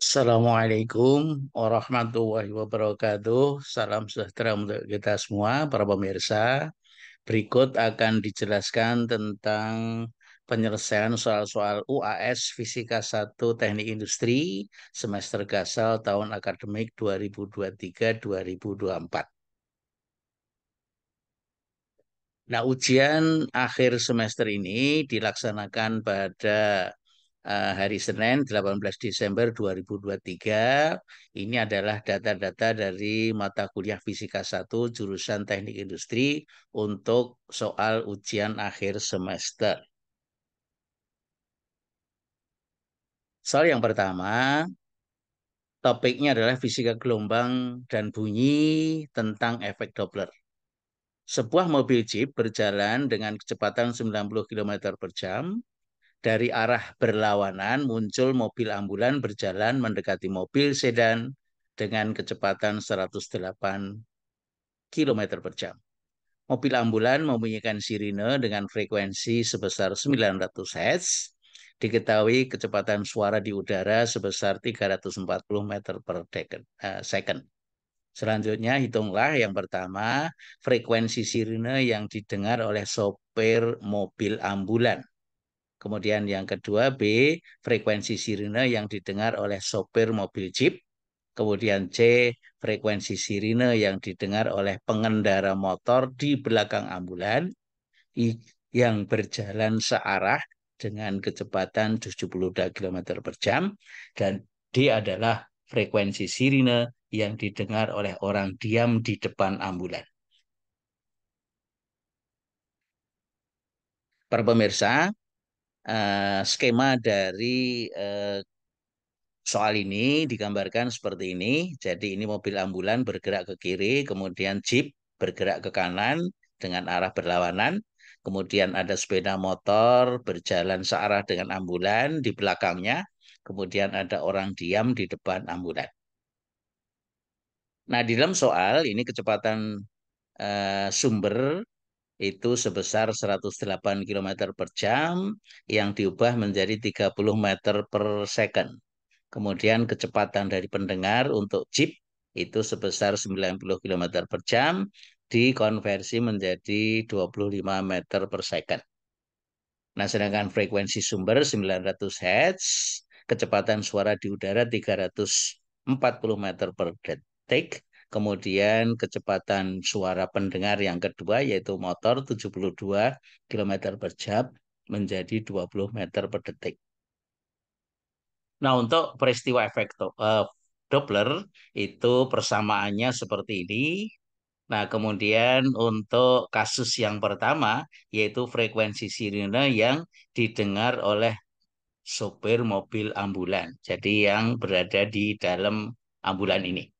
Assalamualaikum warahmatullahi wabarakatuh. Salam sejahtera untuk kita semua, para pemirsa. Berikut akan dijelaskan tentang penyelesaian soal-soal UAS Fisika 1 Teknik Industri semester Gasal tahun akademik 2023-2024. Nah, ujian akhir semester ini dilaksanakan pada hari Senin 18 Desember 2023. Ini adalah data-data dari mata kuliah Fisika 1 jurusan Teknik Industri untuk soal ujian akhir semester. Soal yang pertama, topiknya adalah fisika gelombang dan bunyi tentang efek Doppler. Sebuah mobil jeep berjalan dengan kecepatan 90 km per jam. Dari arah berlawanan muncul mobil ambulan berjalan mendekati mobil sedan dengan kecepatan 108 km per jam. Mobil ambulan membunyikan sirine dengan frekuensi sebesar 900 Hz. Diketahui kecepatan suara di udara sebesar 340 meter per second. Selanjutnya hitunglah yang pertama frekuensi sirine yang didengar oleh sopir mobil ambulan. Kemudian yang kedua B, frekuensi sirine yang didengar oleh sopir mobil jeep. Kemudian C, frekuensi sirine yang didengar oleh pengendara motor di belakang ambulan yang berjalan searah dengan kecepatan 72 km per jam. Dan D adalah frekuensi sirine yang didengar oleh orang diam di depan ambulan. Para pemirsa, skema dari soal ini digambarkan seperti ini. Jadi ini mobil ambulan bergerak ke kiri, kemudian jeep bergerak ke kanan dengan arah berlawanan. Kemudian ada sepeda motor berjalan searah dengan ambulan di belakangnya. Kemudian ada orang diam di depan ambulan. Nah, di dalam soal ini kecepatan sumber itu sebesar 108 km per jam yang diubah menjadi 30 meter per second. Kemudian kecepatan dari pendengar untuk jeep itu sebesar 90 km per jam dikonversi menjadi 25 meter per second. Nah, sedangkan frekuensi sumber 900 Hz, kecepatan suara di udara 340 meter per detik, kemudian kecepatan suara pendengar yang kedua yaitu motor 72 km per jam menjadi 20 meter per detik. Nah, untuk peristiwa efek Doppler itu persamaannya seperti ini. Nah, kemudian untuk kasus yang pertama yaitu frekuensi sirine yang didengar oleh sopir mobil ambulan. Jadi yang berada di dalam ambulan ini.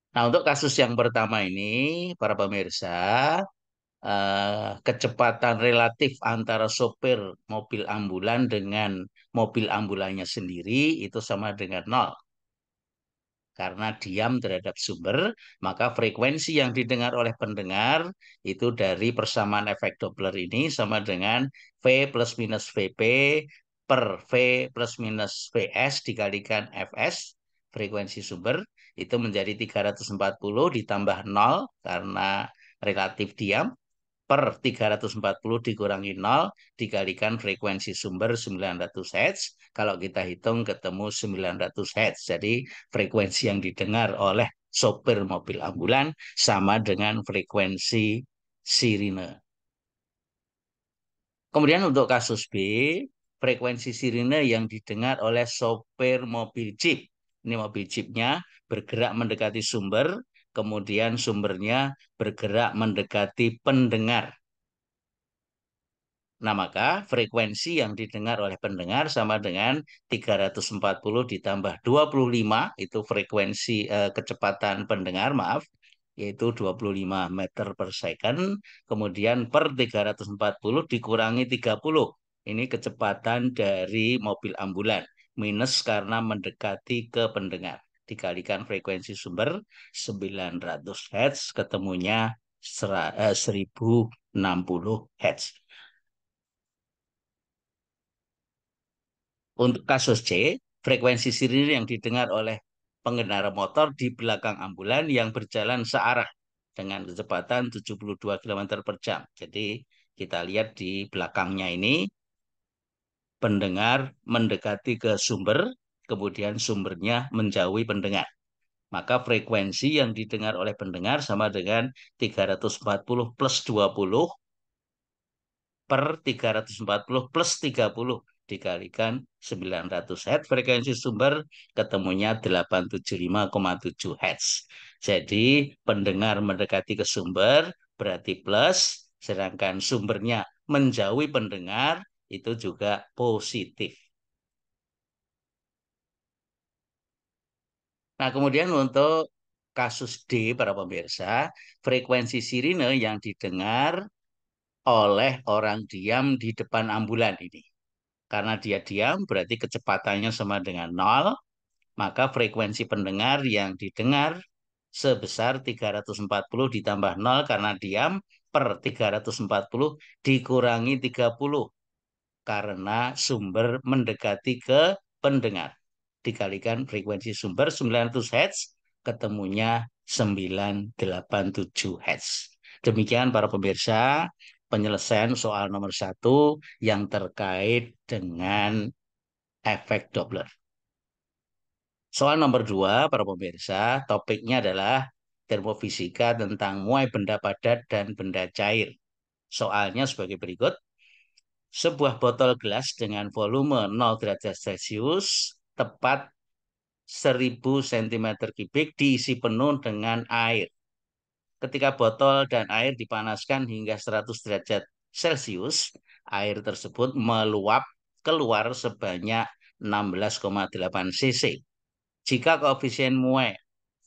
Nah, untuk kasus yang pertama ini, para pemirsa, kecepatan relatif antara sopir mobil ambulan dengan mobil ambulannya sendiri itu sama dengan nol. Karena diam terhadap sumber, maka frekuensi yang didengar oleh pendengar itu dari persamaan efek Doppler ini sama dengan V plus minus VP per V plus minus VS dikalikan Fs, frekuensi sumber, itu menjadi 340 ditambah nol karena relatif diam, per 340 dikurangi 0 dikalikan frekuensi sumber 900 Hz. Kalau kita hitung ketemu 900 Hz. Jadi frekuensi yang didengar oleh sopir mobil ambulan sama dengan frekuensi sirine. Kemudian untuk kasus B, frekuensi sirine yang didengar oleh sopir mobil jeep. Ini mobil jeepnya bergerak mendekati sumber, kemudian sumbernya bergerak mendekati pendengar. Nah, maka frekuensi yang didengar oleh pendengar sama dengan 340 ditambah 25, itu frekuensi kecepatan pendengar, maaf, yaitu 25 meter per second, kemudian per 340 dikurangi 30. Ini kecepatan dari mobil ambulan, minus karena mendekati ke pendengar. Dikalikan frekuensi sumber 900 Hz, ketemunya 1060 Hz. Untuk kasus C, frekuensi sirine yang didengar oleh pengendara motor di belakang ambulan yang berjalan searah dengan kecepatan 72 km per jam. Jadi kita lihat di belakangnya ini pendengar mendekati ke sumber, kemudian sumbernya menjauhi pendengar. Maka frekuensi yang didengar oleh pendengar sama dengan 340 plus 20 per 340 plus 30 dikalikan 900 Hz. Frekuensi sumber ketemunya 875,7 Hz. Jadi pendengar mendekati ke sumber berarti plus, sedangkan sumbernya menjauhi pendengar itu juga positif. Nah, kemudian untuk kasus D, para pemirsa, frekuensi sirine yang didengar oleh orang diam di depan ambulan ini. Karena dia diam, berarti kecepatannya sama dengan nol, maka frekuensi pendengar yang didengar sebesar 340 ditambah nol karena diam per 340 dikurangi 30 karena sumber mendekati ke pendengar. Dikalikan frekuensi sumber 900 Hz, ketemunya 987 Hz. Demikian para pemirsa, penyelesaian soal nomor satu yang terkait dengan efek Doppler. Soal nomor dua, para pemirsa, topiknya adalah termofisika tentang muai benda padat dan benda cair. Soalnya sebagai berikut. Sebuah botol gelas dengan volume 0 derajat Celcius tepat 1000 cm kubik diisi penuh dengan air. Ketika botol dan air dipanaskan hingga 100 derajat Celcius, air tersebut meluap keluar sebanyak 16,8 cc. Jika koefisien muai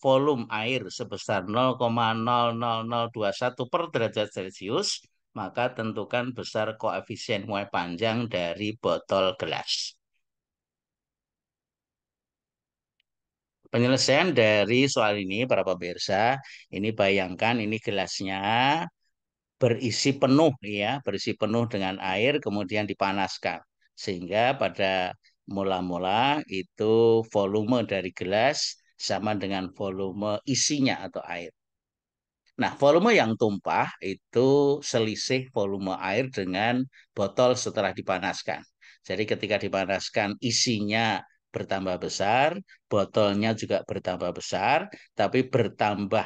volume air sebesar 0,00021 per derajat Celcius, maka tentukan besar koefisien muai panjang dari botol gelas. Penyelesaian dari soal ini, para pemirsa, ini bayangkan ini gelasnya berisi penuh ya, berisi penuh dengan air kemudian dipanaskan. Sehingga pada mula-mula itu volume dari gelas sama dengan volume isinya atau air. Nah, volume yang tumpah itu selisih volume air dengan botol setelah dipanaskan. Jadi ketika dipanaskan isinya bertambah besar, botolnya juga bertambah besar, tapi bertambah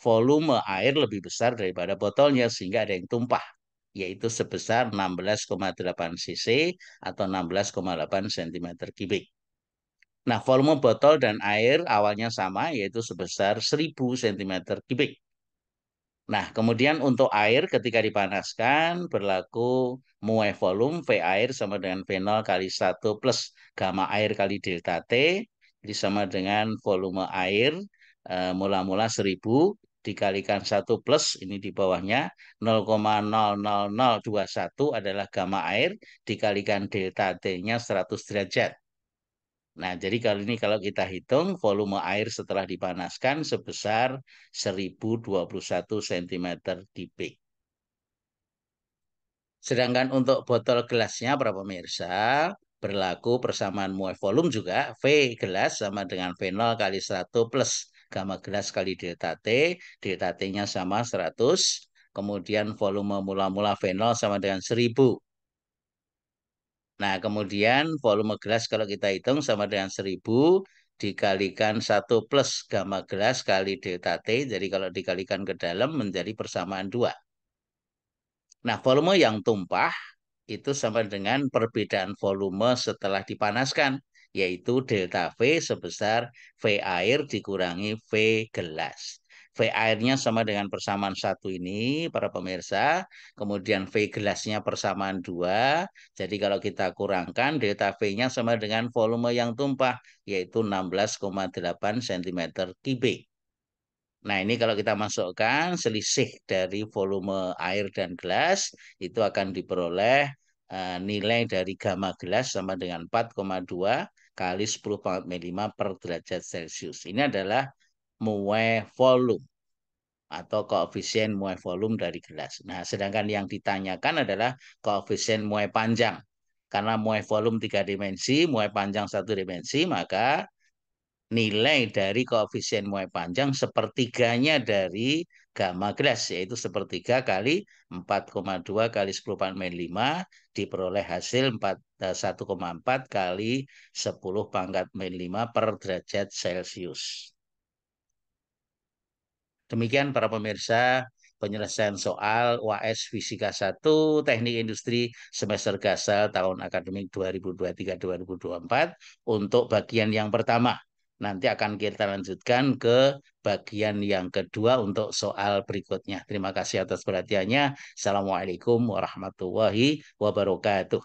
volume air lebih besar daripada botolnya sehingga ada yang tumpah, yaitu sebesar 16,8 cc atau 16,8 cm kubik. Nah, volume botol dan air awalnya sama, yaitu sebesar 1000 cm kubik. Nah, kemudian untuk air ketika dipanaskan berlaku muai volume V air sama dengan V0 kali 1 plus gamma air kali delta T. Jadi sama dengan volume air mula-mula 1000 dikalikan 1 plus ini di bawahnya 0,00021 adalah gamma air dikalikan delta T-nya 100 derajat. Nah, jadi kali ini kalau kita hitung volume air setelah dipanaskan sebesar 1021 cm kubik. Sedangkan untuk botol gelasnya, para pemirsa, berlaku persamaan muai volume juga. V gelas sama dengan V0 kali 100 plus gamma gelas kali delta T. Delta T-nya sama 100. Kemudian volume mula-mula V0 sama dengan 1000. Nah, kemudian volume gelas kalau kita hitung sama dengan 1000 dikalikan 1 plus gamma gelas kali delta T. Jadi kalau dikalikan ke dalam menjadi persamaan 2. Nah, volume yang tumpah itu sama dengan perbedaan volume setelah dipanaskan, yaitu delta V sebesar V air dikurangi V gelas. V airnya sama dengan persamaan 1 ini, para pemirsa. Kemudian V gelasnya persamaan 2. Jadi kalau kita kurangkan, delta V-nya sama dengan volume yang tumpah, yaitu 16,8 cm kubik. Nah, ini kalau kita masukkan selisih dari volume air dan gelas, itu akan diperoleh nilai dari gamma gelas sama dengan 4,2 kali 10⁻5 per derajat Celcius. Ini adalah muai volume atau koefisien muai volume dari gelas. Nah, sedangkan yang ditanyakan adalah koefisien muai panjang. Karena muai volume 3 dimensi, muai panjang 1 dimensi, maka nilai dari koefisien muai panjang sepertiganya dari gamma gelas, yaitu sepertiga kali 4,2 kali 10⁻⁵, diperoleh hasil 1,4 kali 10⁻⁵ per derajat Celcius. Demikian para pemirsa, penyelesaian soal UAS Fisika 1 Teknik Industri semester Gasal tahun akademik 2023-2024 untuk bagian yang pertama. Nanti akan kita lanjutkan ke bagian yang kedua untuk soal berikutnya. Terima kasih atas perhatiannya. Assalamualaikum warahmatullahi wabarakatuh.